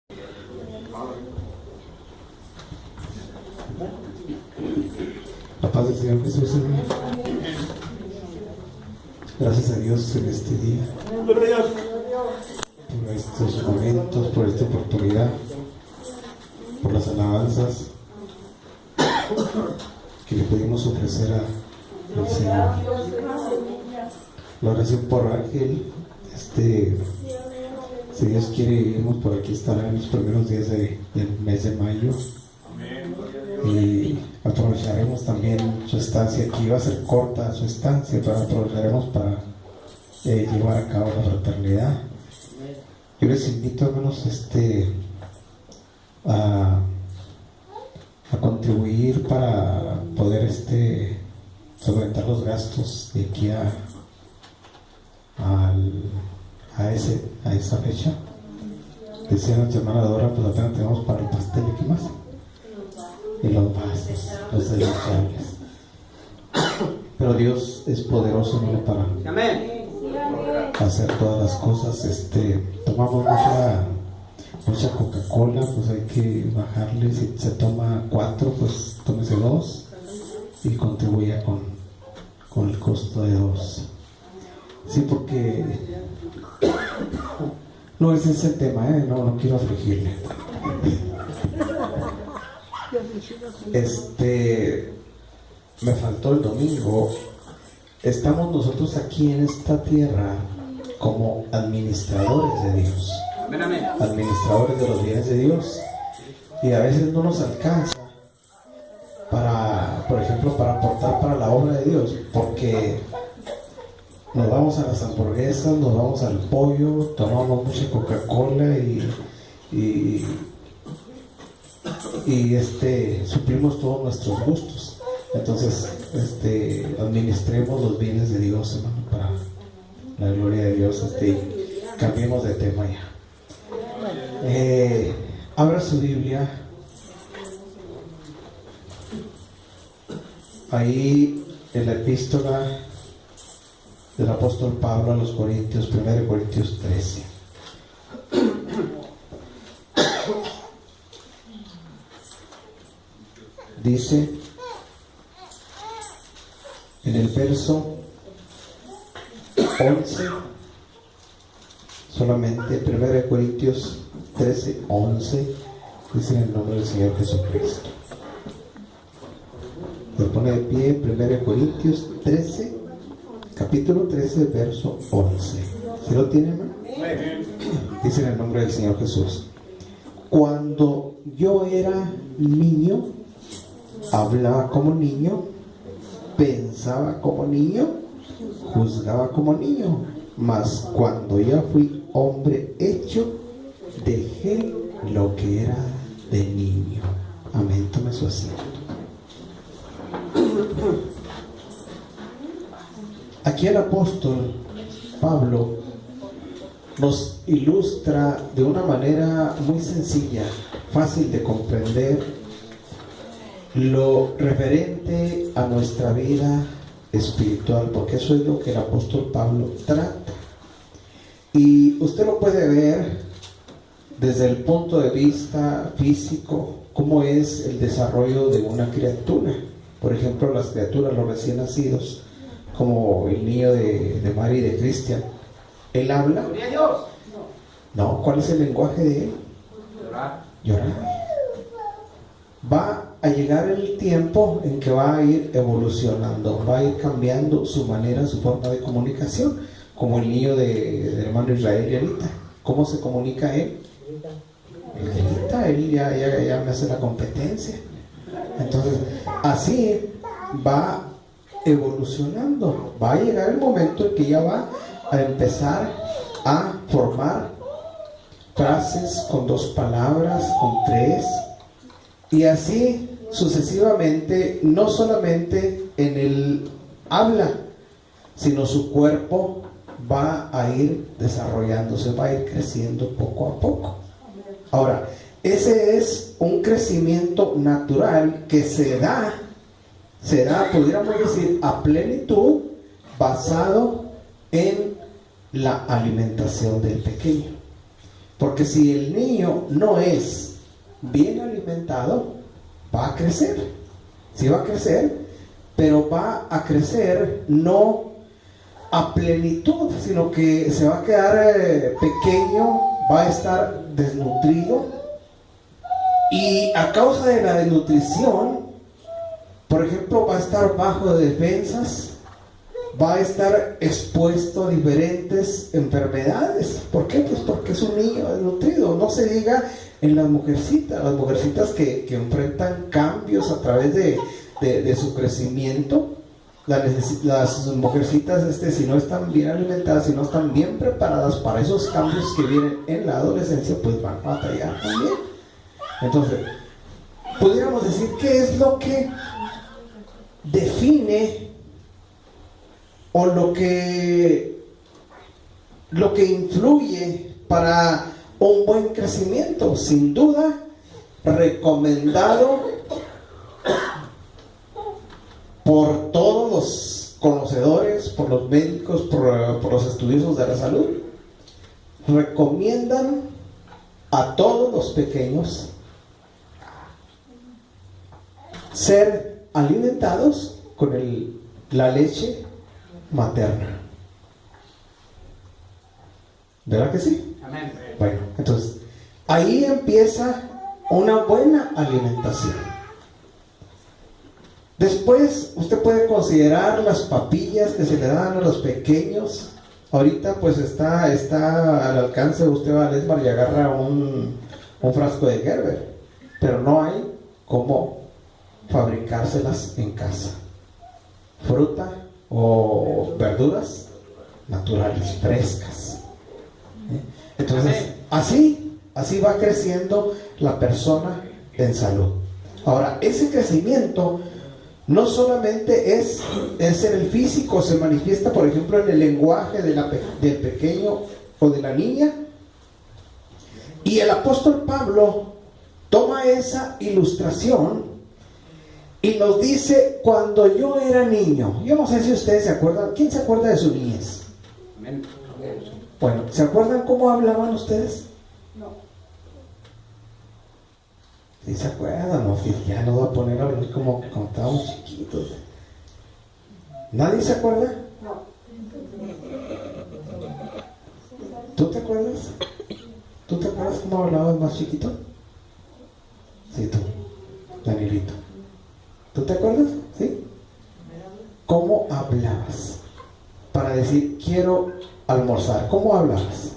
La paz del Señor Jesús, hermano. Gracias a Dios en este día, por estos momentos, por esta oportunidad, por las alabanzas que le pudimos ofrecer al Señor. La oración por Ángel, si Dios quiere, vivimos por aquí, estará en los primeros días del mes de mayo. Y aprovecharemos también su estancia aquí. Va a ser corta su estancia, pero aprovecharemos para llevar a cabo la fraternidad. Yo les invito, hermanos, a contribuir para poder solventar los gastos de aquí a esa fecha. Decía nuestra hermana Dora, pues apenas tenemos para el pastel y qué más, y los vasos, los desechables. Pero Dios es poderoso, ¿no?, para hacer todas las cosas. Tomamos mucha Coca-Cola, pues hay que bajarle. Si se toma 4, pues tómese 2 y contribuya con el costo de 2. Sí, porque no, ese es el tema, no quiero afligirle. Me faltó el domingo. Estamos nosotros aquí en esta tierra como administradores de Dios, administradores de los bienes de Dios, y a veces no nos alcanza para, por ejemplo, para aportar para la obra de Dios, porque nos vamos a las hamburguesas, nos vamos al pollo, tomamos mucha Coca-Cola y suplimos todos nuestros gustos. Entonces, administremos los bienes de Dios, hermano, para la gloria de Dios. Cambiemos de tema ya. Abra su Biblia. Ahí en la epístola del apóstol Pablo a los Corintios, 1 Corintios 13. Dice en el verso 11, solamente 1 Corintios 13, 11, dice en el nombre del Señor Jesucristo. Se pone de pie 1 Corintios 13, capítulo 13, verso 11. ¿Sí lo tiene, hermano? Dice en el nombre del Señor Jesús: cuando yo era niño, hablaba como niño, pensaba como niño, juzgaba como niño, mas cuando ya fui hombre hecho, dejé lo que era de niño. Amén. Tome su asiento. Aquí el apóstol Pablo nos ilustra de una manera muy sencilla, fácil de comprender, lo referente a nuestra vida espiritual, porque eso es lo que el apóstol Pablo trata. Y usted lo puede ver desde el punto de vista físico, cómo es el desarrollo de una criatura. Por ejemplo, las criaturas, los recién nacidos, como el niño de Mari y de Cristian. ¿Él habla? No. ¿Cuál es el lenguaje de él? Llorar. Va a llegar el tiempo en que va a ir evolucionando, va a ir cambiando su manera, su forma de comunicación, como el niño del hermano Israel y Anita. ¿Cómo se comunica él? Él ya me hace la competencia. Entonces, así va evolucionando. Va a llegar el momento en que ya va a empezar a formar frases con 2 palabras, con 3, y así sucesivamente, no solamente en el habla, sino su cuerpo va a ir desarrollándose, va a ir creciendo poco a poco. Ahora, ese es un crecimiento natural que se da, pudiéramos decir, a plenitud, basado en la alimentación del pequeño. Porque si el niño no es bien alimentado, va a crecer. Sí va a crecer, pero va a crecer no a plenitud, sino que se va a quedar pequeño, va a estar desnutrido. Y a causa de la desnutrición, por ejemplo, va a estar bajo de defensas, va a estar expuesto a diferentes enfermedades. ¿Por qué? Pues porque es un niño desnutrido. No se diga en las mujercitas que enfrentan cambios a través de su crecimiento. Las mujercitas, si no están bien alimentadas, si no están bien preparadas para esos cambios que vienen en la adolescencia, pues van a batallar también. Entonces, pudiéramos decir qué es lo que define o lo que influye para un buen crecimiento. Sin duda, recomendado por todos los conocedores, por los médicos, por los estudiosos de la salud. Recomiendan a todos los pequeños ser alimentados con la leche materna. ¿Verdad que sí? Amén. Bueno, entonces ahí empieza una buena alimentación. Después usted puede considerar las papillas que se le dan a los pequeños. Ahorita pues está al alcance. Usted va al Esmar y agarra un frasco de Gerber, pero no hay cómo fabricárselas en casa. Fruta o verduras naturales, frescas. Entonces, así va creciendo la persona en salud. Ahora, ese crecimiento no solamente es en el físico, se manifiesta, por ejemplo, en el lenguaje del pequeño o de la niña. Y el apóstol Pablo toma esa ilustración y nos dice: cuando yo era niño. Yo no sé si ustedes se acuerdan. ¿Quién se acuerda de su niñez? Bueno, ¿se acuerdan cómo hablaban ustedes? No. ¿Sí se acuerdan? No, ya no voy a poner a hablar como cuando estábamos chiquitos. ¿Nadie se acuerda? No. ¿Tú te acuerdas? ¿Tú te acuerdas cómo hablabas más chiquito? Sí, tú, Danielito. ¿Tú te acuerdas? ¿Sí? ¿Cómo hablabas? Para decir, quiero almorzar. ¿Cómo hablabas?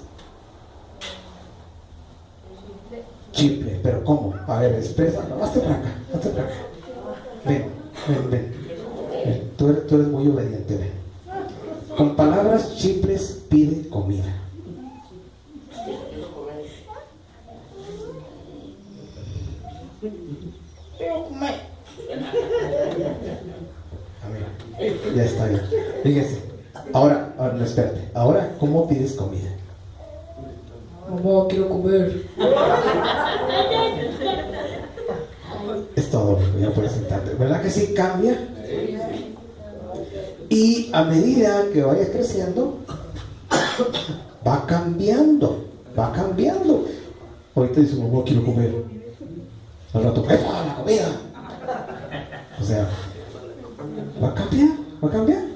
Chiple, pero ¿cómo? A ver, expresa. No, hazte para acá, hazte para acá. Ven. Tú eres muy obediente, ven. Con palabras chiples pide comida. Ya está bien. Fíjese. Ahora, no, espérate. Ahora, ¿cómo pides comida? Mamá, quiero comer. Es todo, ya puedes sentarte. ¿Verdad que sí cambia? Y a medida que vaya creciendo, va cambiando. Ahorita dice, mamá, quiero comer. Al rato, ¡jefa, la comida! O sea, va a cambiar.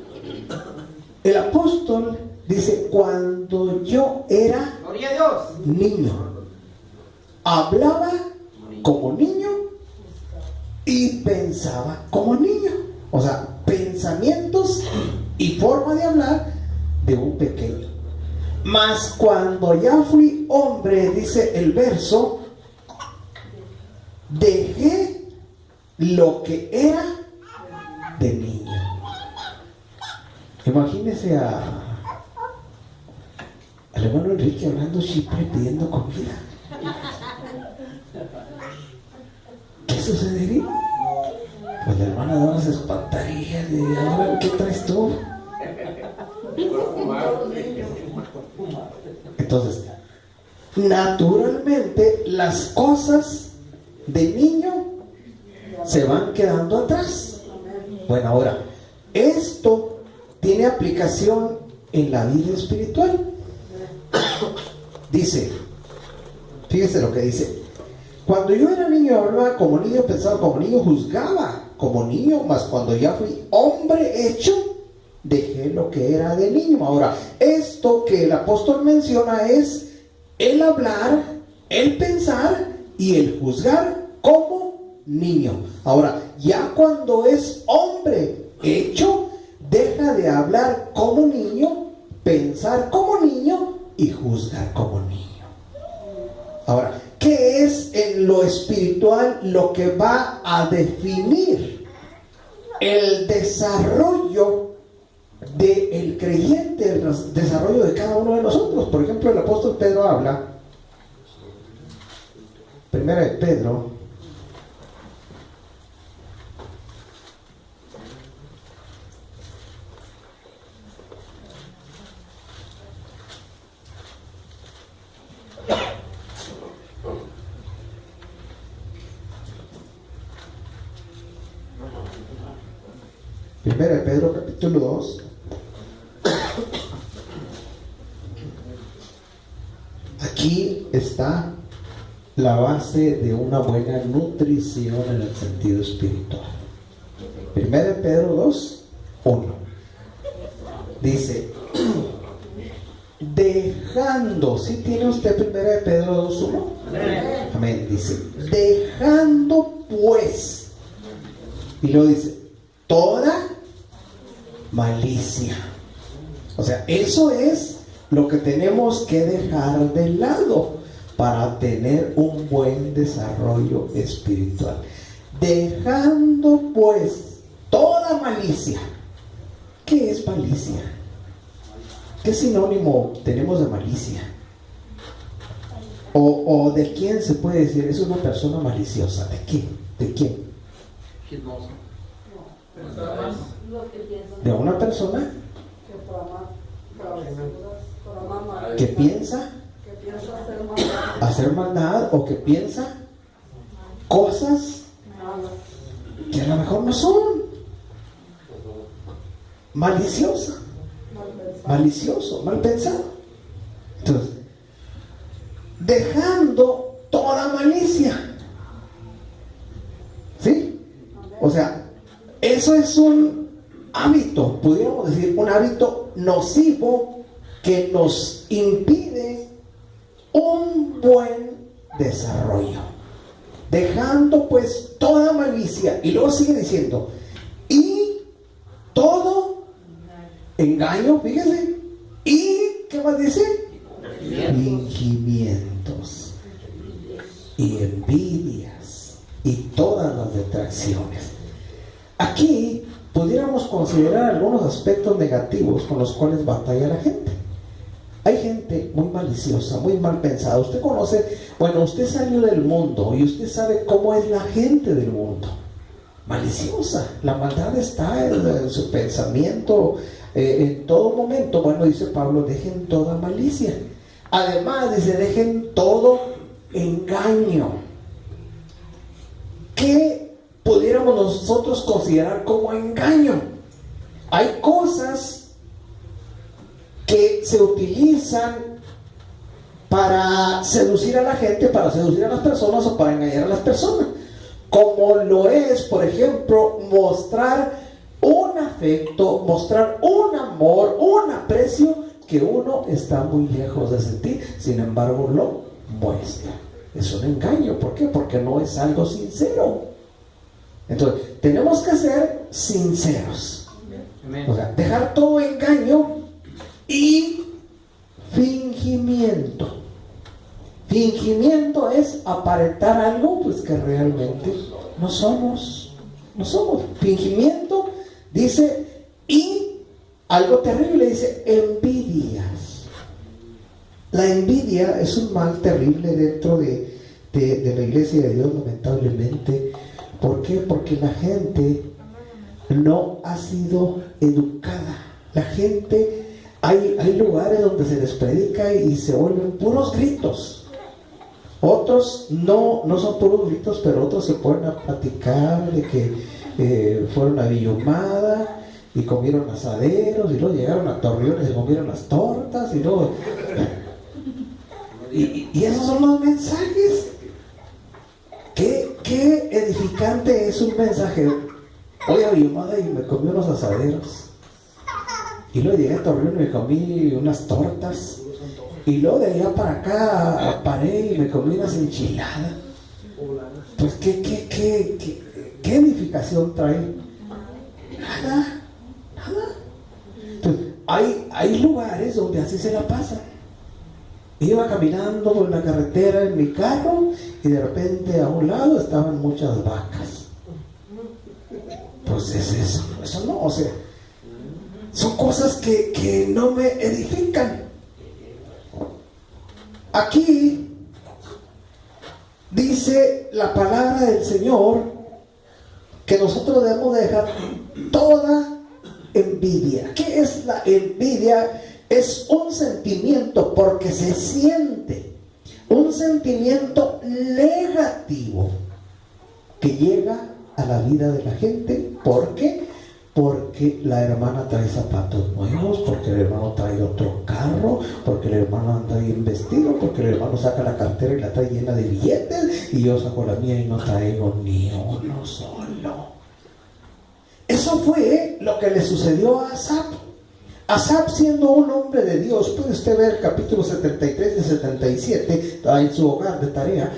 El apóstol dice: cuando yo era niño, hablaba como niño y pensaba como niño. O sea, pensamientos y forma de hablar de un pequeño. Mas cuando ya fui hombre, dice el verso, dejé lo que era de niño. Imagínese al hermano Enrique hablando siempre, pidiendo comida. ¿Qué sucedería? Pues la hermana Dora se espantaría de, ahora, ¿qué traes tú? Entonces, naturalmente las cosas de niño se van quedando atrás. Bueno, ahora, esto tiene aplicación en la vida espiritual. Dice, Fíjese lo que dice. Cuando yo era niño hablaba como niño, pensaba como niño, juzgaba como niño, mas cuando ya fui hombre hecho, dejé lo que era de niño. Ahora, esto que el apóstol menciona es el hablar, el pensar y el juzgar como niño. Ahora, ya cuando es hombre hecho, deja de hablar como niño, pensar como niño y juzgar como niño. Ahora, ¿qué es en lo espiritual lo que va a definir el desarrollo del creyente, el desarrollo de cada uno de nosotros? Por ejemplo, el apóstol Pedro habla, primera de Pedro, primera de Pedro capítulo 2, aquí está la base de una buena nutrición en el sentido espiritual. Primera de Pedro 2, 1 dice, dejando, ¿sí tiene usted primera de Pedro 2, 1? Amén, dice, dejando pues, y luego dice, toda malicia. O sea, eso es lo que tenemos que dejar de lado para tener un buen desarrollo espiritual. Dejando pues toda malicia. ¿Qué es malicia? ¿Qué sinónimo tenemos de malicia? O de quién se puede decir, es una persona maliciosa? ¿De qué? ¿De quién? De una persona que piensa hacer maldad, o que piensa cosas que a lo mejor no son. Maliciosa, malicioso, mal pensado. Entonces, dejando toda malicia, ¿sí? O sea, eso es un hábito, pudiéramos decir, un hábito nocivo que nos impide un buen desarrollo. Dejando pues toda malicia, y luego sigue diciendo, y todo engaño, fíjese, y ¿qué más dice? Fingimientos y envidias y todas las detracciones. Aquí pudiéramos considerar algunos aspectos negativos con los cuales batalla la gente. Hay gente muy maliciosa, muy mal pensada. Usted conoce, bueno, usted salió del mundo y usted sabe cómo es la gente del mundo. Maliciosa. La maldad está en su pensamiento en todo momento. Bueno, dice Pablo, dejen toda malicia. Además, dice, dejen todo engaño. ¿Qué pudiéramos nosotros considerar como engaño? Hay cosas que se utilizan para seducir a la gente, para seducir a las personas o para engañar a las personas, como lo es, por ejemplo, mostrar un afecto, mostrar un amor, un aprecio que uno está muy lejos de sentir, sin embargo lo muestra. Es un engaño. ¿Por qué? Porque no es algo sincero. Entonces, tenemos que ser sinceros. O sea, dejar todo engaño y fingimiento. Fingimiento es aparentar algo pues que realmente no somos. No somos. Fingimiento dice, y algo terrible, dice envidias. La envidia es un mal terrible dentro de la iglesia de Dios, lamentablemente. ¿Por qué? Porque la gente no ha sido educada. La gente, hay lugares donde se les predica y se vuelven puros gritos. Otros no son puros gritos, pero otros se ponen a platicar de que fueron a Villumada y comieron asaderos, y luego llegaron a Torreón y se comieron las tortas, y luego Y esos son los mensajes. Qué edificante es un mensaje. Hoy a mi madre y me comí unos asaderos. Y luego llegué a Torreón y me comí unas tortas. Y luego de allá para acá paré y me comí unas enchiladas. Pues ¿qué edificación trae? Nada. Pues, hay lugares donde así se la pasa. Iba caminando por la carretera en mi carro y de repente a un lado estaban muchas vacas. Pues es eso no, o sea, son cosas que no me edifican. Aquí dice la palabra del Señor que nosotros debemos dejar toda envidia. ¿Qué es la envidia? Es un sentimiento, porque se siente, un sentimiento negativo que llega a la vida de la gente. ¿Por qué? Porque la hermana trae zapatos nuevos, porque el hermano trae otro carro, porque el hermano anda bien vestido, porque el hermano saca la cartera y la trae llena de billetes, y yo saco la mía y no traigo ni uno solo. Eso fue lo que le sucedió a Asaf. Asaf, siendo un hombre de Dios, puede usted ver el capítulo 73 y 77 en su hogar de tarea.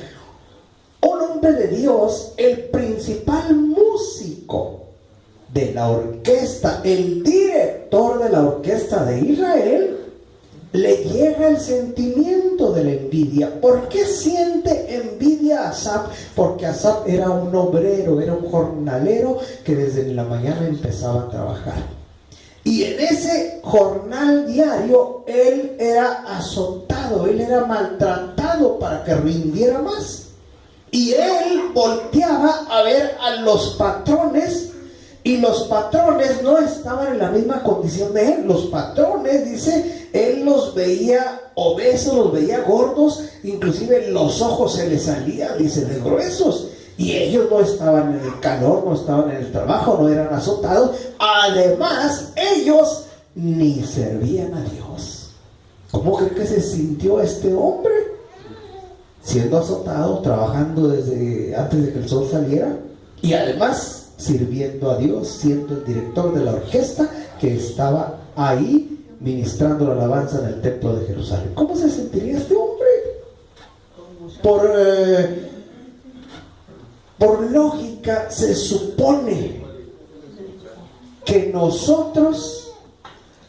Un hombre de Dios, el principal músico de la orquesta, el director de la orquesta de Israel, le llega el sentimiento de la envidia. ¿Por qué siente envidia Asaf? Porque Asaf era un obrero, era un jornalero que desde la mañana empezaba a trabajar. Y en ese jornal diario, él era azotado, él era maltratado para que rindiera más. Y él volteaba a ver a los patrones, y los patrones no estaban en la misma condición de él. Los patrones, dice, él los veía obesos, los veía gordos, inclusive los ojos se les salían, dice, de gruesos. Y ellos no estaban en el calor, no estaban en el trabajo, no eran azotados. Además, ellos ni servían a Dios. ¿Cómo cree que se sintió este hombre? Siendo azotado, trabajando desde antes de que el sol saliera, y además sirviendo a Dios, siendo el director de la orquesta que estaba ahí ministrando la alabanza en el templo de Jerusalén. ¿Cómo se sentiría este hombre? Por lógica, se supone que nosotros,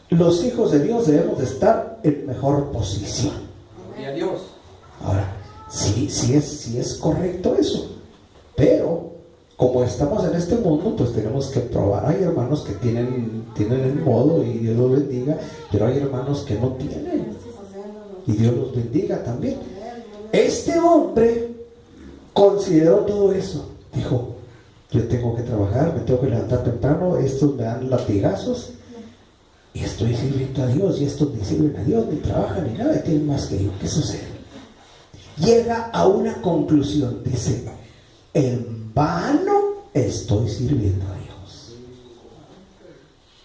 los hijos de Dios, debemos de estar en mejor posición. Ahora, sí es correcto eso, pero como estamos en este mundo, pues tenemos que probar. Hay hermanos que tienen el modo y Dios los bendiga, pero hay hermanos que no tienen, y Dios los bendiga también. Este hombre consideró todo eso. Dijo, yo tengo que trabajar, me tengo que levantar temprano, estos me dan latigazos y estoy sirviendo a Dios, y estos ni sirven a Dios, ni trabajan, ni nada, y tienen más que yo. ¿Qué sucede? Llega a una conclusión, dice, en vano estoy sirviendo a Dios.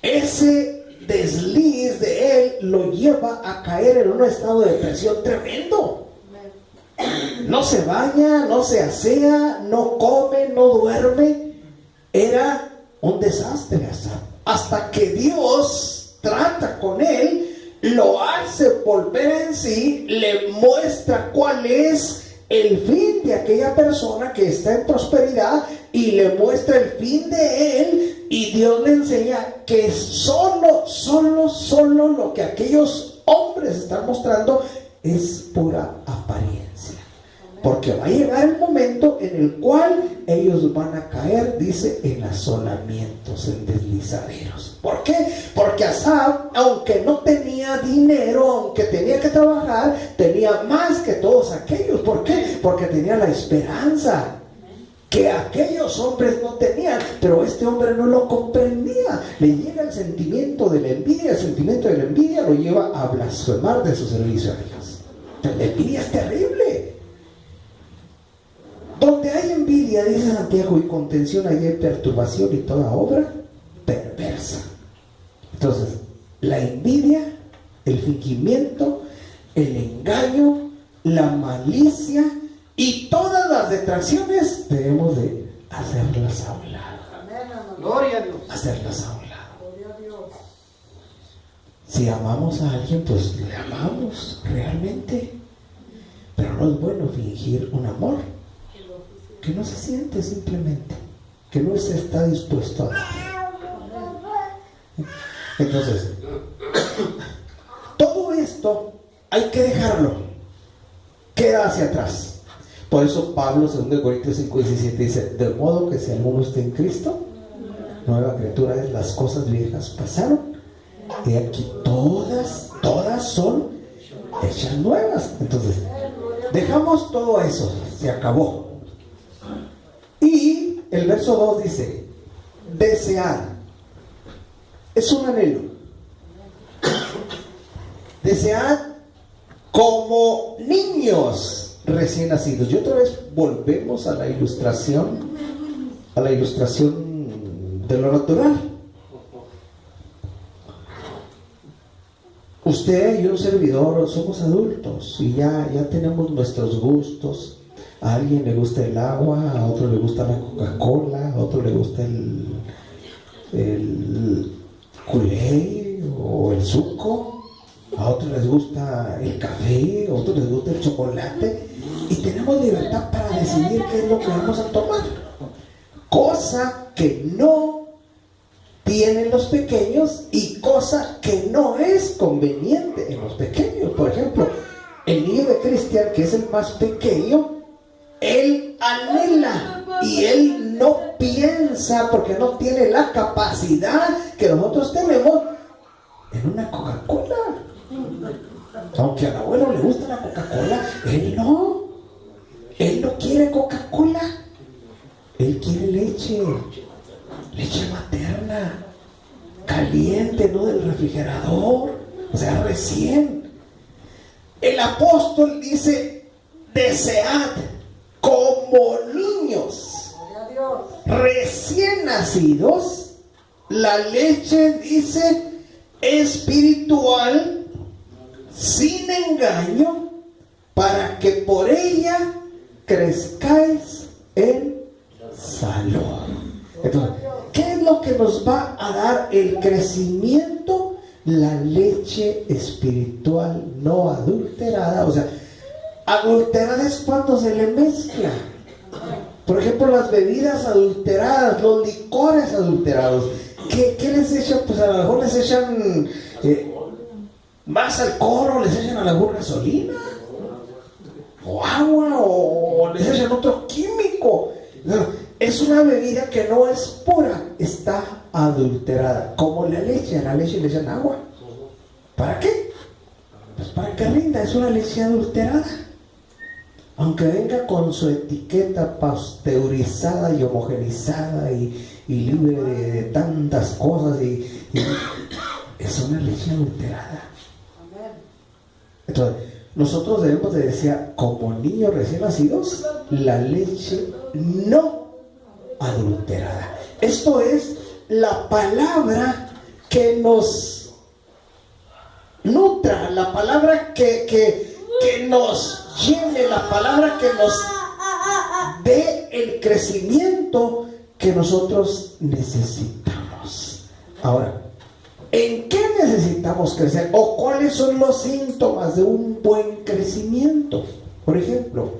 Ese desliz de él lo lleva a caer en un estado de depresión tremendo. No se baña, no se asea, no come, no duerme. Era un desastre hasta que Dios trata con él, lo hace volver en sí, le muestra cuál es el fin de aquella persona que está en prosperidad, y le muestra el fin de él, y Dios le enseña que solo lo que aquellos hombres están mostrando es pura apariencia. Porque va a llegar el momento en el cual ellos van a caer, dice, en asolamientos, en deslizaderos. ¿Por qué? Porque Asaf, aunque no tenía dinero, aunque tenía que trabajar, tenía más que todos aquellos. ¿Por qué? Porque tenía la esperanza que aquellos hombres no tenían, pero este hombre no lo comprendía. Le llega el sentimiento de la envidia, el sentimiento de la envidia lo lleva a blasfemar de su servicio a Dios. La envidia es terrible. Donde hay envidia, dice Santiago, y contención, ahí hay perturbación y toda obra perversa. Entonces, la envidia, el fingimiento, el engaño, la malicia y todas las detracciones debemos de hacerlas a un lado. Gloria a Dios. Hacerlas a un lado. Si amamos a alguien, pues le amamos realmente. Pero no es bueno fingir un amor que no se siente simplemente, que no se está dispuesto a dar. Entonces, todo esto hay que dejarlo, queda hacia atrás. Por eso Pablo, 2 Corintios 5:17 dice: de modo que si alguno está en Cristo, nueva criatura es, las cosas viejas pasaron, y aquí todas son hechas nuevas. Entonces, dejamos todo eso, se acabó. Y el verso 2 dice: desear. Es un anhelo. Desead como niños recién nacidos. Y otra vez volvemos a la ilustración de lo natural. Usted y un servidor somos adultos y ya tenemos nuestros gustos. A alguien le gusta el agua, a otro le gusta la Coca-Cola, a otro le gusta el Kool-Aid o el Zuco, a otros les gusta el café, a otros les gusta el chocolate, y tenemos libertad para decidir qué es lo que vamos a tomar, cosa que no tienen los pequeños y cosa que no es conveniente en los pequeños. Por ejemplo, el niño de Cristian, que es el más pequeño, él anhela y él no piensa, porque no tiene la capacidad que nosotros tenemos, en una Coca-Cola. Aunque al abuelo le gusta la Coca-Cola, él no quiere Coca-Cola, él quiere leche materna, caliente, no del refrigerador, o sea, recién. El apóstol dice: desead como niños recién nacidos la leche, dice, espiritual, sin engaño, para que por ella crezcáis en salud. Entonces, ¿qué es lo que nos va a dar el crecimiento? La leche espiritual no adulterada. O sea, adulterada es cuando se le mezcla. Por ejemplo, las bebidas adulteradas, los licores adulterados. ¿Qué les echan? Pues a lo mejor les echan más alcohol, o les echan a lo mejor gasolina, o agua, o les echan otro químico. Es una bebida que no es pura, está adulterada. Como la leche, a la leche le echan agua. ¿Para qué? Pues para que rinda, es una leche adulterada. Aunque venga con su etiqueta pasteurizada y homogenizada y libre de tantas cosas, y es una leche adulterada. Entonces, nosotros debemos de decir, como niños recién nacidos, la leche no adulterada. Esto es la palabra que nos nutra, la palabra que nos llene, la palabra que nos dé el crecimiento que nosotros necesitamos. Ahora, ¿en qué necesitamos crecer? ¿O cuáles son los síntomas de un buen crecimiento? Por ejemplo,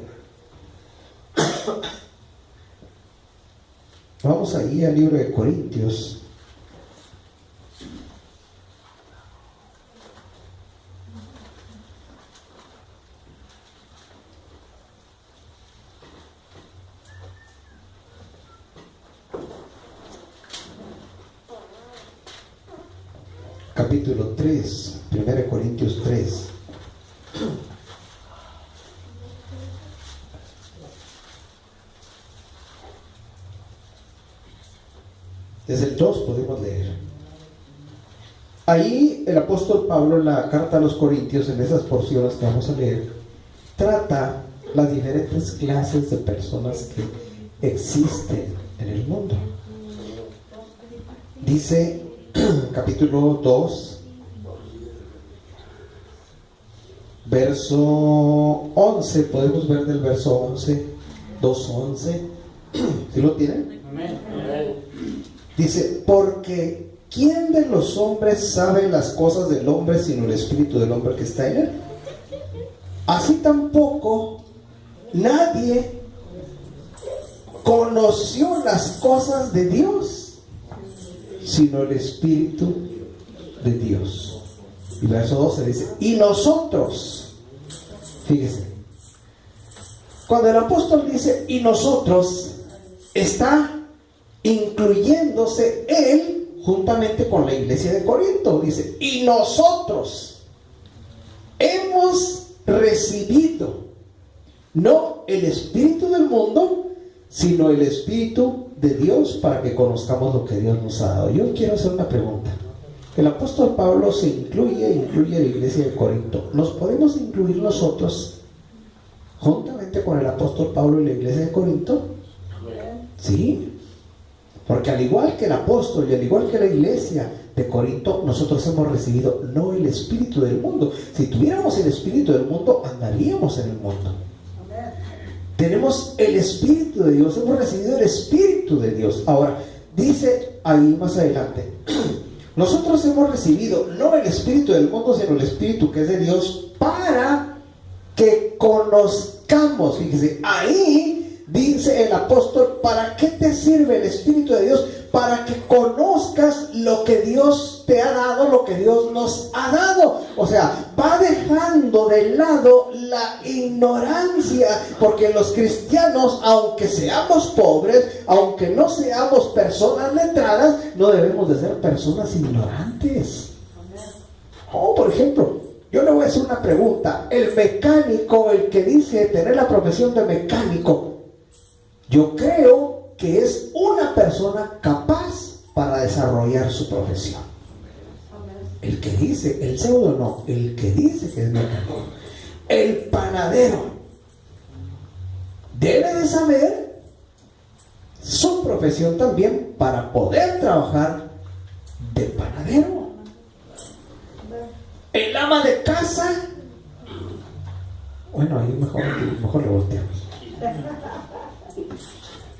vamos ahí al libro de Corintios. Capítulo 3, 1 Corintios 3. Desde el 2 podemos leer. Ahí el apóstol Pablo, en la carta a los Corintios, en esas porciones que vamos a leer, trata las diferentes clases de personas que existen en el mundo. Dice capítulo 2, verso 11, podemos ver del verso 11, 2:11, ¿sí lo tienen? Amén. Dice, porque ¿quién de los hombres sabe las cosas del hombre sino el espíritu del hombre que está en él? Así tampoco nadie conoció las cosas de Dios sino el espíritu de Dios. Y verso 12 dice, y nosotros, fíjese, cuando el apóstol dice y nosotros, está incluyéndose él juntamente con la iglesia de Corinto. Dice, y nosotros hemos recibido no el espíritu del mundo, sino el espíritu de Dios, para que conozcamos lo que Dios nos ha dado. Yo quiero hacer una pregunta. El apóstol Pablo se incluye a la iglesia de Corinto. ¿Nos podemos incluir nosotros juntamente con el apóstol Pablo y la iglesia de Corinto? Sí, porque al igual que el apóstol y al igual que la iglesia de Corinto, nosotros hemos recibido no el espíritu del mundo. Si tuviéramos el espíritu del mundo, andaríamos en el mundo. Tenemos el espíritu de Dios, hemos recibido el espíritu de Dios. Ahora, dice ahí más adelante, nosotros hemos recibido no el espíritu del mundo, sino el espíritu que es de Dios, para que conozcamos. Fíjese, ahí dice el apóstol, ¿para qué te sirve el espíritu de Dios? Para que conozcas lo que Dios te ha dado, lo que Dios nos ha dado. O sea, va dejando de lado la ignorancia, porque los cristianos, aunque seamos pobres, aunque no seamos personas letradas, no debemos de ser personas ignorantes. Por ejemplo, yo le voy a hacer una pregunta. El mecánico, el que dice tener la profesión de mecánico, yo creo que es una persona capaz para desarrollar su profesión. El que dice, el pseudo no, el que dice que es mecánico. El panadero debe de saber su profesión también para poder trabajar de panadero. El ama de casa, bueno, ahí mejor le volteamos.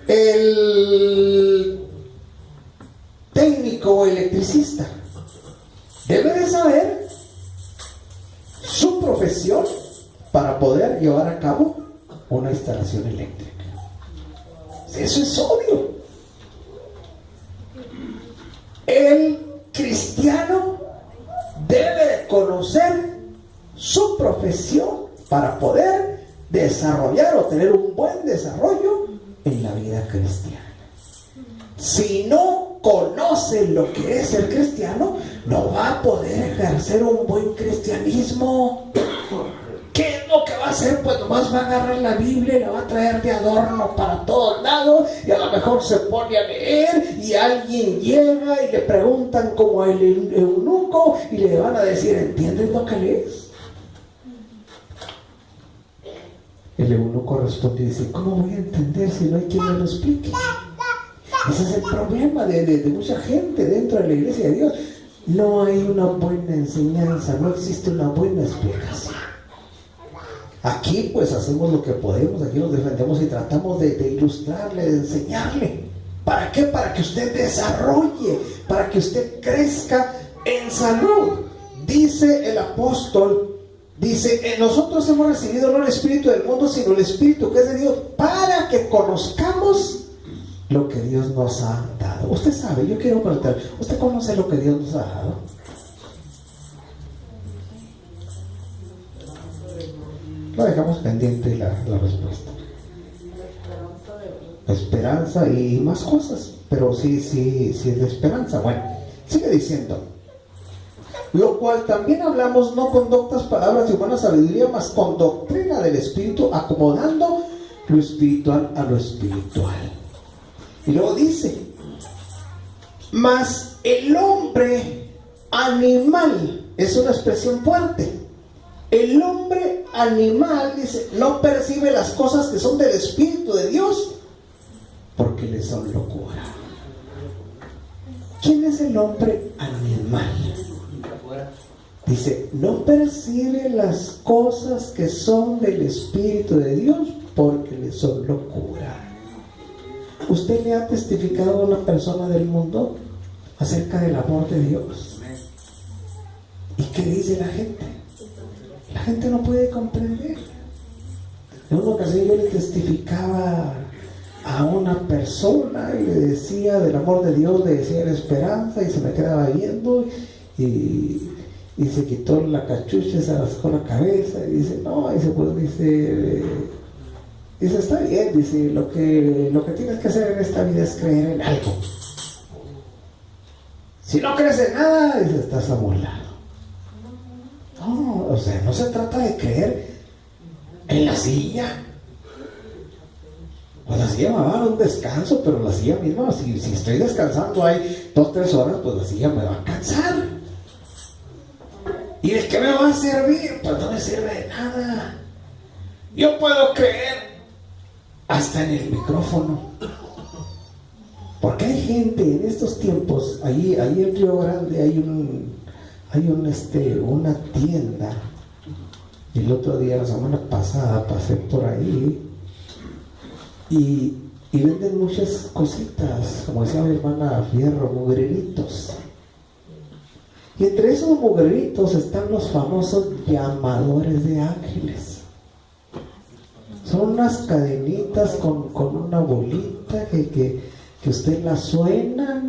El técnico o electricista debe de saber su profesión para poder llevar a cabo una instalación eléctrica. Eso es obvio. El cristiano debe de conocer su profesión para poder desarrollar o tener un buen desarrollo en la vida cristiana. Si no conoce lo que es el cristiano, no va a poder ejercer un buen cristianismo. ¿Qué es lo que va a hacer? Pues nomás va a agarrar la Biblia y la va a traer de adorno para todos lados, y a lo mejor se pone a leer y alguien llega y le preguntan como el eunuco y le van a decir, ¿entiendes lo que lees? El eunuco responde y dice, ¿cómo voy a entender si no hay quien me lo explique? Ese es el problema de mucha gente dentro de la iglesia de Dios. No hay una buena enseñanza, no existe una buena explicación. Aquí pues hacemos lo que podemos, aquí nos defendemos y tratamos de ilustrarle, de enseñarle. ¿Para qué? Para que usted desarrolle, para que usted crezca en salud. Dice el apóstol, dice, nosotros hemos recibido no el espíritu del mundo, sino el espíritu que es de Dios, para que conozcamos lo que Dios nos ha dado. Usted sabe, yo quiero preguntar, ¿usted conoce lo que Dios nos ha dado? Lo dejamos pendiente la respuesta. Esperanza y más cosas, pero sí es de esperanza. Bueno, sigue diciendo, lo cual también hablamos no con doctas palabras de humana sabiduría, mas con doctrina del Espíritu, acomodando lo espiritual a lo espiritual. Y luego dice, mas el hombre animal, es una expresión fuerte. El hombre animal, dice, no percibe las cosas que son del Espíritu de Dios, porque le son locura. ¿Quién es el hombre animal? Dice, no percibe las cosas que son del Espíritu de Dios porque le son locura. ¿Usted le ha testificado a una persona del mundo acerca del amor de Dios? ¿Y qué dice la gente? La gente no puede comprender. En una ocasión yo le testificaba a una persona y le decía del amor de Dios, le decía la esperanza, y se me quedaba viendo y se quitó la cachucha y se rascó la cabeza y dice, no, dice, está bien, dice, lo que tienes que hacer en esta vida es creer en algo. Si no crees en nada, dice, estás amolado. No, o sea, no se trata de creer en la silla. Pues la silla me va a dar un descanso, pero la silla misma, si estoy descansando ahí 2-3 horas, pues la silla me va a cansar. ¿Y de qué me va a servir? Pues no me sirve de nada. Yo puedo creer hasta en el micrófono. Porque hay gente en estos tiempos, ahí en Río Grande hay una tienda. Y el otro día, la semana pasada, pasé por ahí y venden muchas cositas, como decía mi hermana Fierro, mugreritos. Y entre esos mugreritos están los famosos llamadores de ángeles. Son unas cadenitas con una bolita que usted la suena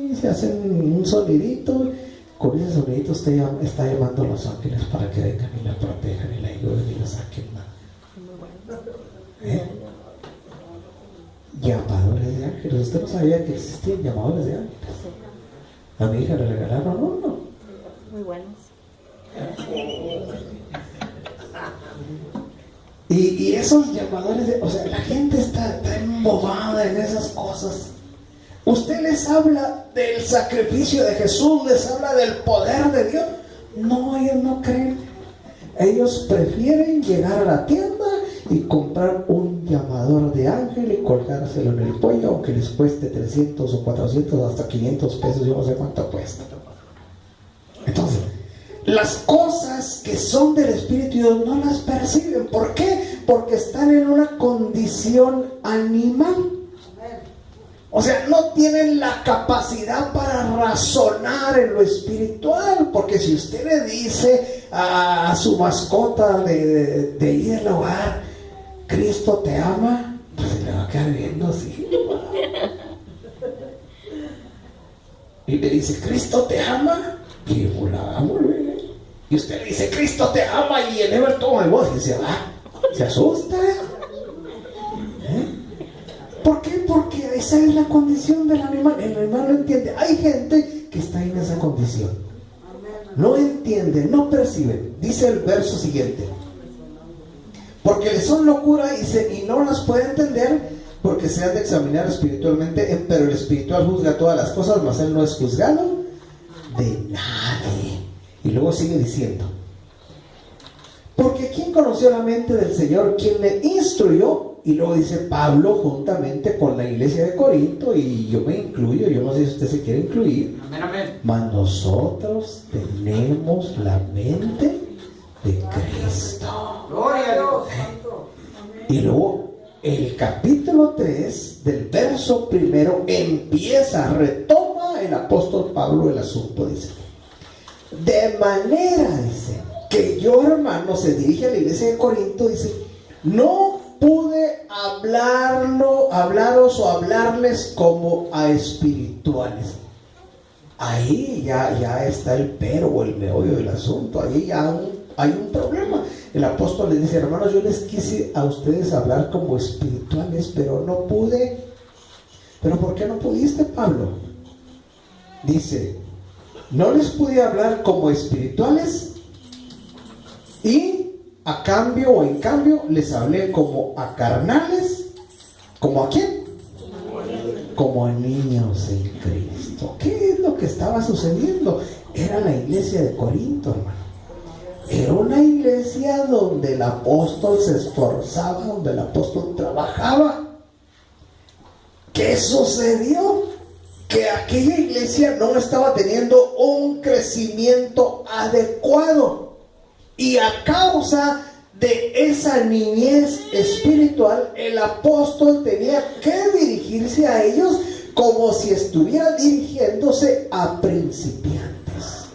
y se hacen un sonidito. Con ese sonidito usted está llamando a los ángeles para que vengan y la protejan y la ayuden y la saquen. Llamadores de ángeles. Usted no sabía que existían llamadores de ángeles. A mi hija le regalaron uno. Muy buenos. Y esos llamadores o sea, la gente está embobada en esas cosas. Usted les habla del sacrificio de Jesús, les habla del poder de Dios. No, ellos no creen. Ellos prefieren llegar a la tienda y comprar un llamador de ángel y colgárselo en el cuello, aunque les cueste 300 o 400 hasta 500 pesos, yo no sé cuánto cuesta. Entonces, las cosas que son del Espíritu de Dios no las perciben. ¿Por qué? Porque están en una condición animal. O sea, no tienen la capacidad para razonar en lo espiritual. Porque si usted le dice a su mascota de ir al hogar, Cristo te ama, pues se le va a quedar viendo así. Y le dice, Cristo te ama. Y la amo, y usted le dice, Cristo te ama, y el Ever toma el voz y se va, se asusta. ¿Por qué? Porque esa es la condición del animal. El animal no entiende. Hay gente que está en esa condición. No entiende, no percibe. Dice el verso siguiente: porque les son locura y no las puede entender, porque se han de examinar espiritualmente, pero el espiritual juzga todas las cosas, mas él no es juzgado de nadie. Y luego sigue diciendo: porque ¿quién conoció la mente del Señor? ¿Quién le instruyó? Y luego dice Pablo, juntamente con la iglesia de Corinto, y yo me incluyo, yo no sé si usted se quiere incluir. Amén, amén. Mas nosotros tenemos la mente de Cristo. Gloria a Dios. Y luego el capítulo 3 del verso primero retoma el apóstol Pablo el asunto, dice: de manera, dice, que yo, hermano, se dirige a la iglesia de Corinto, dice, no pude hablarles como a espirituales. Ahí ya está el pero o el meollo del asunto. Ahí ya hay un problema. El apóstol les dice: hermanos, yo les quise a ustedes hablar como espirituales, pero no pude. ¿Pero por qué no pudiste, Pablo? Dice: no les pude hablar como espirituales, y a cambio o en cambio les hablé como a carnales. ¿Como a quién? Como a niños en Cristo. ¿Qué es lo que estaba sucediendo? Era la iglesia de Corinto, hermano. Era una iglesia donde el apóstol se esforzaba, donde el apóstol trabajaba. ¿Qué sucedió? que aquella iglesia no estaba teniendo un crecimiento adecuado, y a causa de esa niñez espiritual, el apóstol tenía que dirigirse a ellos como si estuviera dirigiéndose a principiantes.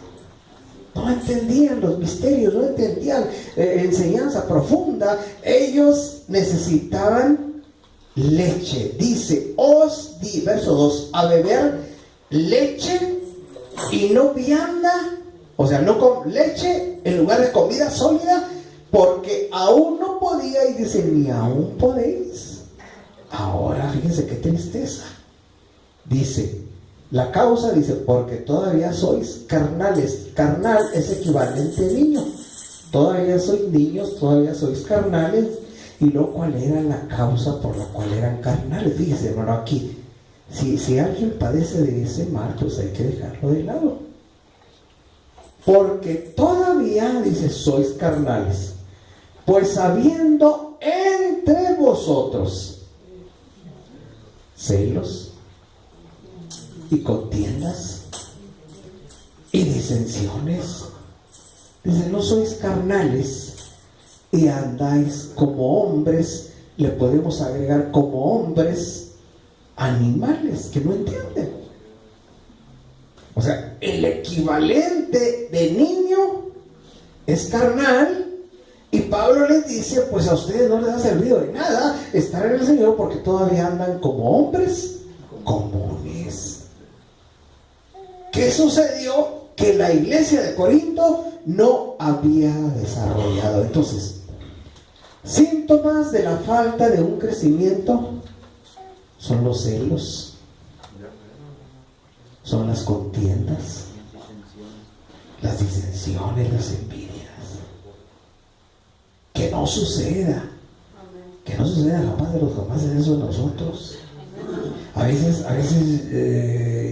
No entendían los misterios, no entendían enseñanza profunda. Ellos necesitaban leche. Dice, os di, verso 2, a beber leche y no vianda. O sea, no con leche en lugar de comida sólida, porque aún no podía, y dice, ni aún podéis. Ahora, fíjense qué tristeza. Dice, la causa, dice, porque todavía sois carnales. Carnal es equivalente a niño. Todavía sois niños, todavía sois carnales. Y no, ¿cuál era la causa por la cual eran carnales? Fíjese, hermano, aquí, si alguien padece de ese mal, pues hay que dejarlo de lado. Porque todavía, dice, sois carnales. Pues habiendo entre vosotros celos y contiendas y disensiones, dice, no sois carnales y andáis como hombres. Le podemos agregar como hombres animales que no entienden. O sea, el equivalente de niño es carnal, y Pablo les dice, pues a ustedes no les ha servido de nada estar en el Señor, porque todavía andan como hombres comunes. ¿Qué sucedió? Que la iglesia de Corinto no había desarrollado. Entonces, síntomas de la falta de un crecimiento son los celos, son las contiendas, las disensiones, las envidias. Que no suceda jamás de los jamás en eso de nosotros. A veces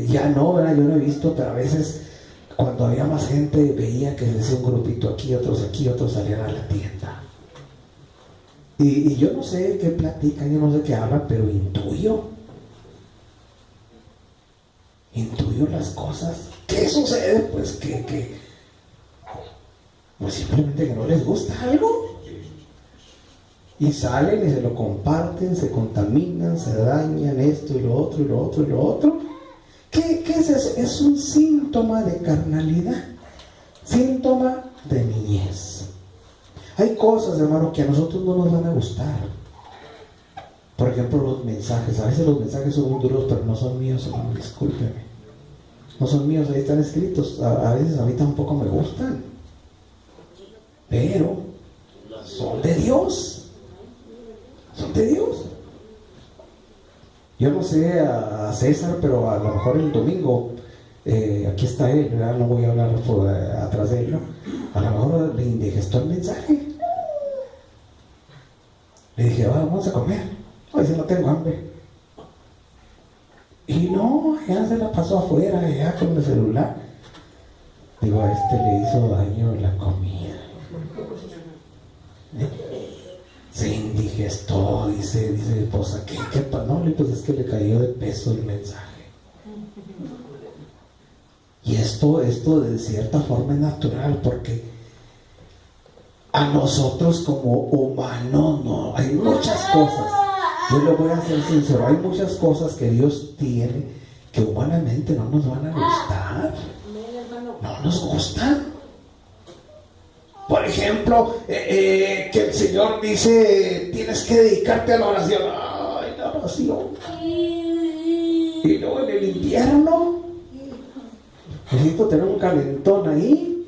ya no, ¿verdad? Yo no he visto, pero a veces cuando había más gente veía que se hacía un grupito aquí, otros salían a la tienda. Y yo no sé qué platican, yo no sé qué hablan, pero intuyo las cosas. ¿Qué sucede? Pues pues simplemente que no les gusta algo. Y salen y se lo comparten, se contaminan, se dañan esto y lo otro y lo otro y lo otro. ¿Qué es eso? Es un síntoma de carnalidad, síntoma de niñez. Hay cosas, hermano, que a nosotros no nos van a gustar. Por ejemplo, los mensajes. A veces los mensajes son muy duros, pero no son míos, hermano, discúlpeme. No son míos, ahí están escritos. A veces a mí tampoco me gustan. Pero son de Dios. Son de Dios. Yo no sé a César, pero a lo mejor el domingo, aquí está él, ¿verdad? No voy a hablar por atrás de él, ¿no? A lo mejor le indigestó el mensaje. Le dije, vamos a comer. Hoy si no tengo hambre. Y no, ya se la pasó afuera, ya con el celular. Digo, a este le hizo daño la comida. Se indigestó, dice mi esposa, ¿qué no? Pues es que le cayó de peso el mensaje. Y esto de cierta forma es natural, porque a nosotros como humanos no, hay muchas cosas, yo le voy a ser sincero, hay muchas cosas que Dios tiene que humanamente no nos van a gustar, no nos gustan. Por ejemplo, que el Señor dice, tienes que dedicarte a la oración. ¡Ay, la oración! Y luego en el invierno, necesito tener un calentón ahí,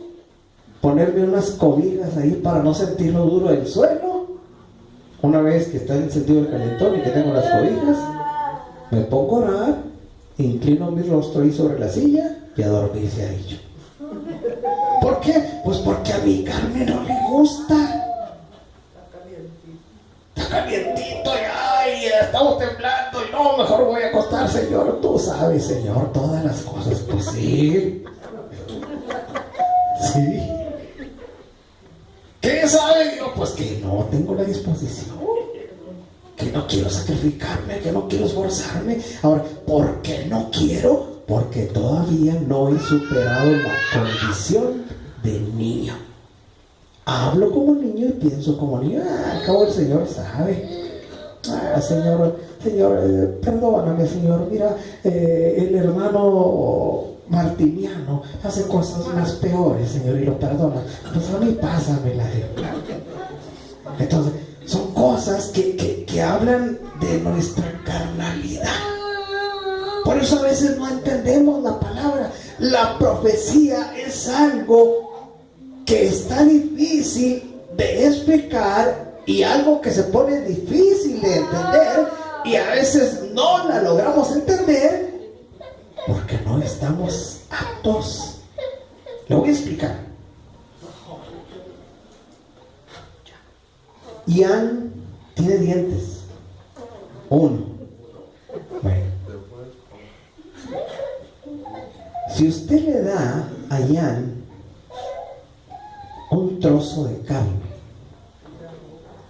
ponerme unas cobijas ahí para no sentir lo duro del suelo. Una vez que está encendido el calentón y que tengo las cobijas, me pongo a orar, inclino mi rostro ahí sobre la silla y a dormirse ahí. ¿Por qué? Pues porque a mi carne no le gusta. Está calientito y estamos temblando y no, mejor voy a acostar, Señor. Tú sabes, Señor, todas las cosas. Pues sí. Sí. ¿Qué sabe Dios? Pues que no tengo la disposición. Que no quiero sacrificarme, que no quiero esforzarme. Ahora, ¿por qué no quiero? Porque todavía no he superado la condición de niño. Hablo como niño y pienso como niño. Al cabo el Señor sabe. Señor, perdóname, Señor. Mira, el hermano Martiniano hace cosas más peores, Señor, y lo perdona. Pues a mí pásamela. Entonces, son cosas que hablan de nuestra carnalidad. Por eso a veces no entendemos la palabra. La profecía es algo que está difícil de explicar y algo que se pone difícil de entender, y a veces no la logramos entender porque no estamos aptos. Le voy a explicar. Ian tiene dientes. Uno. Bueno. Si usted le da a Ian un trozo de carne,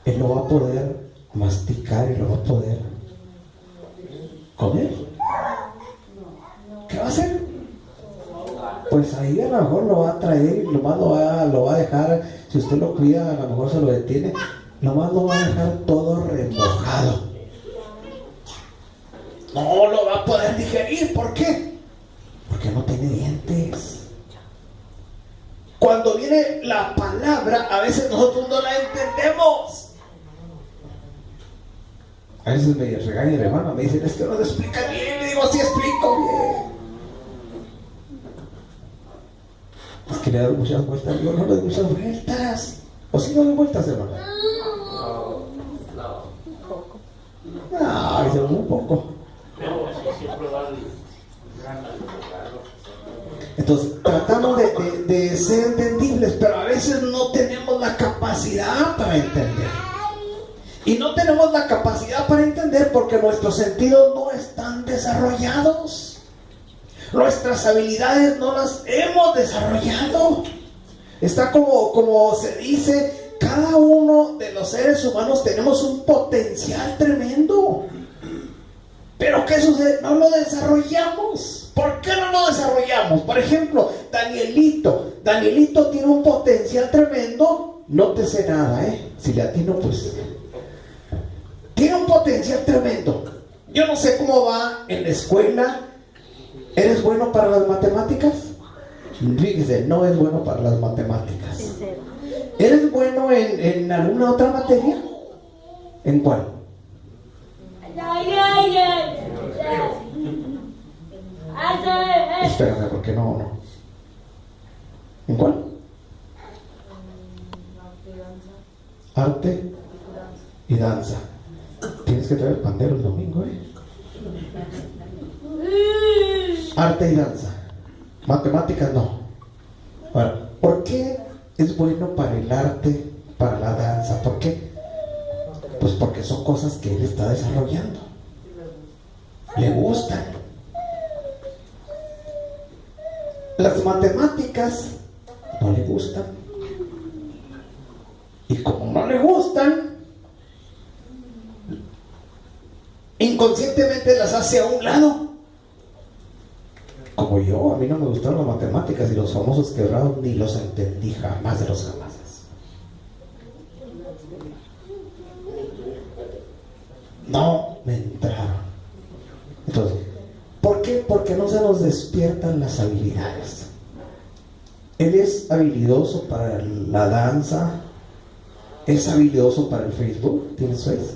él lo va a poder masticar y lo va a poder comer. ¿Qué va a hacer? Pues ahí a lo mejor lo va a traer y lo va a dejar. Si usted lo cuida, a lo mejor se lo detiene. Nomás lo va a dejar todo remojado. No lo va a poder digerir. ¿Por qué? Porque no tiene dientes. Cuando viene la palabra, a veces nosotros no la entendemos. A veces me regaña el hermano, me dicen, es que no te explica bien. Le digo, sí explico bien. Es que le he dado muchas vueltas. Yo no le doy muchas vueltas. ¿O sí no doy vueltas, hermano? No, dice un poco. Entonces, tratamos de ser entendibles, pero a veces no tenemos la capacidad para entender. Y no tenemos la capacidad para entender porque nuestros sentidos no están desarrollados. Nuestras habilidades no las hemos desarrollado. Está como se dice, cada uno de los seres humanos tenemos un potencial tremendo. Pero ¿qué sucede? No lo desarrollamos. ¿Por qué no lo desarrollamos? Por ejemplo, Danielito tiene un potencial tremendo. No te sé nada, si le atino, pues tiene un potencial tremendo. Yo no sé cómo va en la escuela. ¿Eres bueno para las matemáticas? Fíjese, no es bueno para las matemáticas. ¿Eres bueno en alguna otra materia? ¿En cuál? Espérame, porque no. ¿En cuál? Arte y danza. Tienes que traer el pandero el domingo, Arte y danza. Matemáticas no. Ahora, ¿por qué es bueno para el arte, para la danza? ¿Por qué? Pues porque son cosas que él está desarrollando. Le gustan. Las matemáticas no le gustan. Y como no le gustan, inconscientemente las hace a un lado. Como yo, a mí no me gustaron las matemáticas y los famosos quebrados ni los entendí jamás de los jamases. No me entraron. Entonces, ¿por qué? Porque no se nos despiertan las habilidades. Él es habilidoso para la danza, es habilidoso para el Facebook. ¿Tienes Face?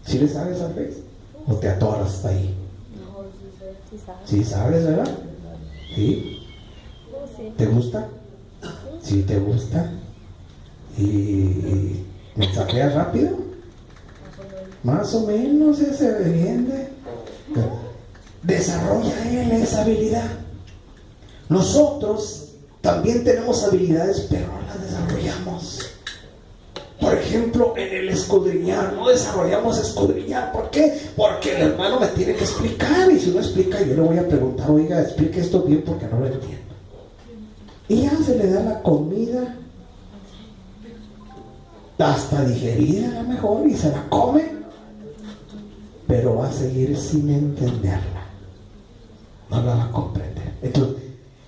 ¿Sí le sabes al Face? ¿O te atoras ahí? ¿Sí sabes, verdad? ¿Sí? ¿Te gusta? ¿Sí te gusta? ¿Y mensajeas rápido? Más o menos se defiende. Desarrolla él esa habilidad. Nosotros también tenemos habilidades, pero no las desarrollamos. Por ejemplo, en el escudriñar, no desarrollamos escudriñar. ¿Por qué? Porque el hermano me tiene que explicar, y si no explica, yo le voy a preguntar, oiga, explique esto bien porque no lo entiendo. Y ya se le da la comida hasta digerida a lo mejor, y se la come, pero va a seguir sin entenderla, no la va a comprender. Entonces,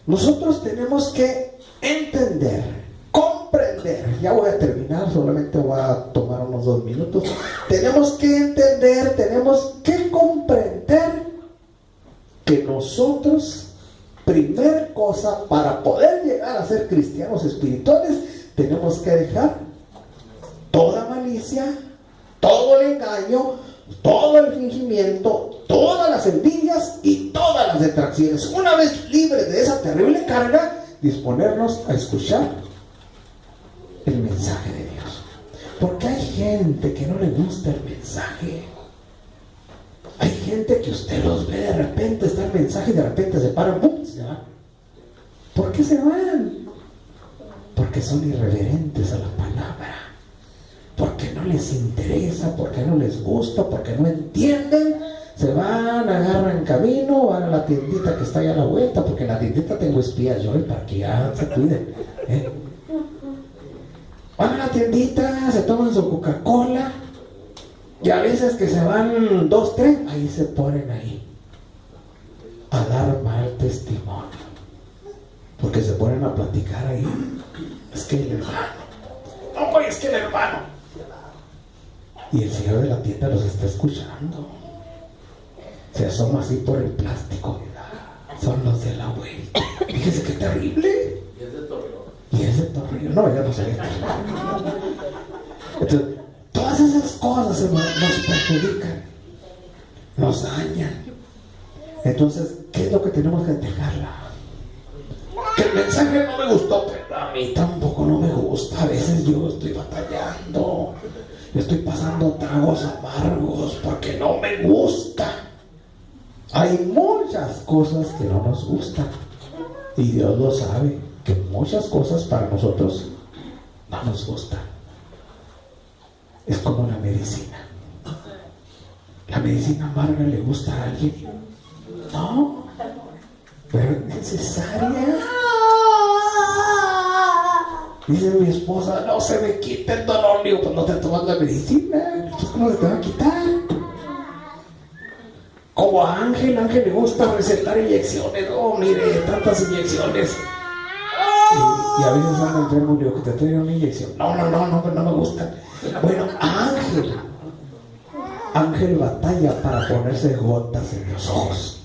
nosotros tenemos que entender, comprender. Ya voy a terminar, solamente voy a tomar unos 2 minutos. Tenemos que entender, tenemos que comprender que nosotros, primer cosa, para poder llegar a ser cristianos espirituales, tenemos que dejar toda malicia, todo el engaño, todo el fingimiento, todas las envidias y todas las detracciones. Una vez libres de esa terrible carga, disponernos a escuchar el mensaje de Dios. Porque hay gente que no le gusta el mensaje. Hay gente que usted los ve, de repente está el mensaje y de repente se paran, ¡pum!, se van. ¿Por qué se van? Porque son irreverentes a la palabra, porque no les interesa, porque no les gusta, porque no entienden. Se van, agarran camino, van a la tiendita que está allá a la vuelta, porque en la tiendita tengo espías yo, para que ya se cuiden, Van a la tiendita, se toman su Coca-Cola, y a veces que se van 2, 3, ahí se ponen ahí a dar mal testimonio, porque se ponen a platicar ahí. Es que el hermano, no, es que el hermano, y el señor de la tienda los está escuchando, se asoma así por el plástico. Son los de la vuelta. Fíjese qué terrible. Y es de Torreón. No, ya no sé. Entonces, todas esas cosas, hermano, nos perjudican, nos dañan. Entonces, ¿qué es lo que tenemos que dejarla? Que el mensaje no me gustó, pero a mí tampoco no me gusta. A veces yo estoy batallando, yo estoy pasando tragos amargos porque no me gusta. Hay muchas cosas que no nos gustan, y Dios lo sabe, que muchas cosas para nosotros no nos gustan. Es como la medicina. ¿La medicina amarga le gusta a alguien? No, pero es necesaria. Dice mi esposa, no se me quita el dolor. Digo, pues no te tomas la medicina, pues ¿cómo se te va a quitar? Como a Ángel le gusta recetar inyecciones. Oh, mire, tantas inyecciones. Y a veces anda enfermo y digo, que te traigan una inyección. No, no me gustan. Bueno, a Ángel batalla para ponerse gotas en los ojos.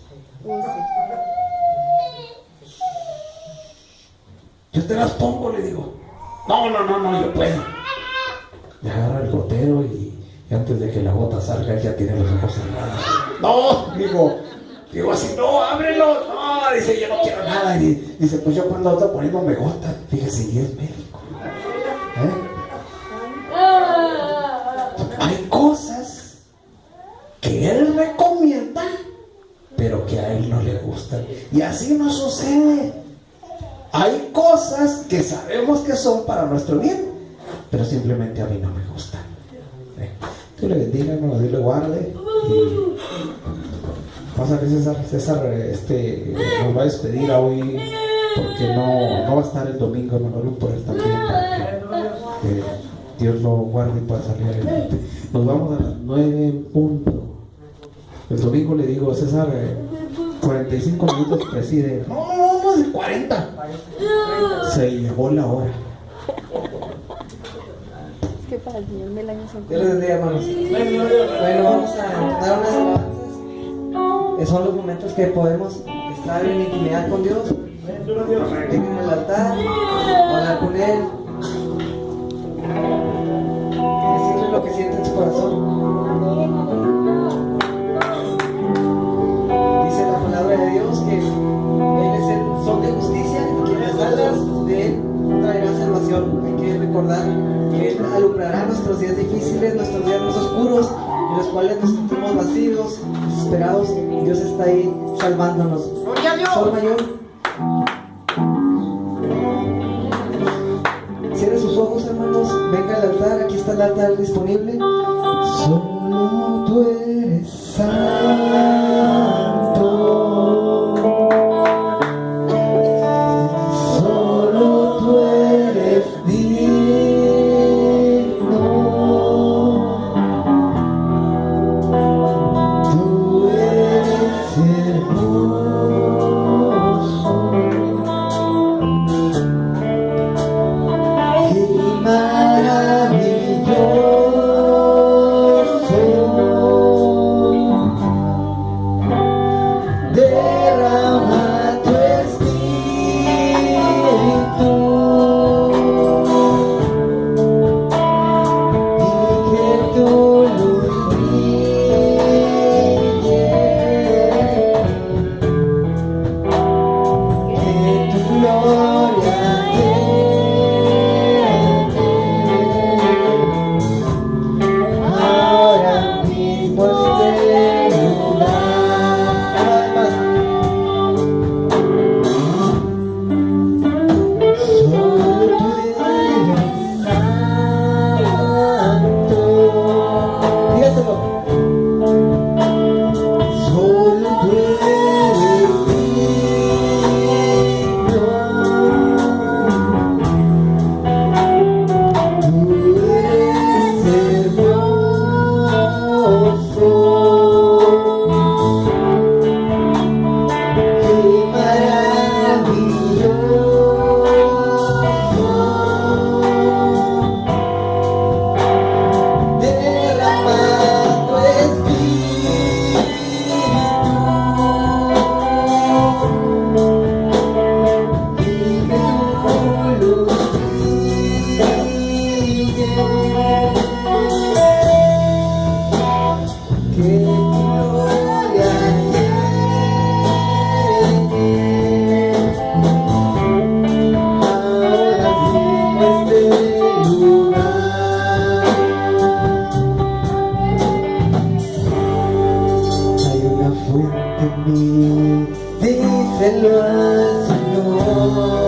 Yo te las pongo, le digo. No, yo puedo. Le agarra el gotero y antes de que la gota salga, él ya tiene los ojos cerrados. No, digo así, no, ábrelo. No, dice, yo no quiero nada. Y dice, pues yo cuando ando poniéndome gota, fíjese, y es médico. Hay cosas que él recomienda, pero que a él no le gustan. Y así nos sucede. Hay cosas que sabemos que son para nuestro bien, pero simplemente a mí no me gustan. Dios le bendiga, hermano, Dios le guarde. Y pasa que César nos va a despedir hoy, porque no va a estar el domingo, hermano, por él también, para que Dios lo guarde y pueda salir adelante. Nos vamos a las 9 en punto. El domingo le digo, César, 45 minutos preside. No, de 40. Se llevó la hora. Que para el Señor del año son Dios les bendiga, hermanos. Bueno, vamos a dar unas alabanzas. Son los momentos que podemos estar en intimidad con Dios. Vengan al altar, hablar con Él, decirle lo que siente en su corazón. Dice la palabra de Dios que Él es el sol de justicia y que las alas de Él traerán salvación. Hay que recordar que Él alumbrará nuestros días difíciles, nuestros días más oscuros, en los cuales nos sentimos vacíos, desesperados. Dios está ahí salvándonos. Sol mayor. Cierre sus ojos, hermanos. Venga al altar. Aquí está el altar disponible. Solo tú eres santo. Solo tú eres digno. gloria tiene. Ahora sí este lugar. Hay una fuente en mí, díselo al Señor.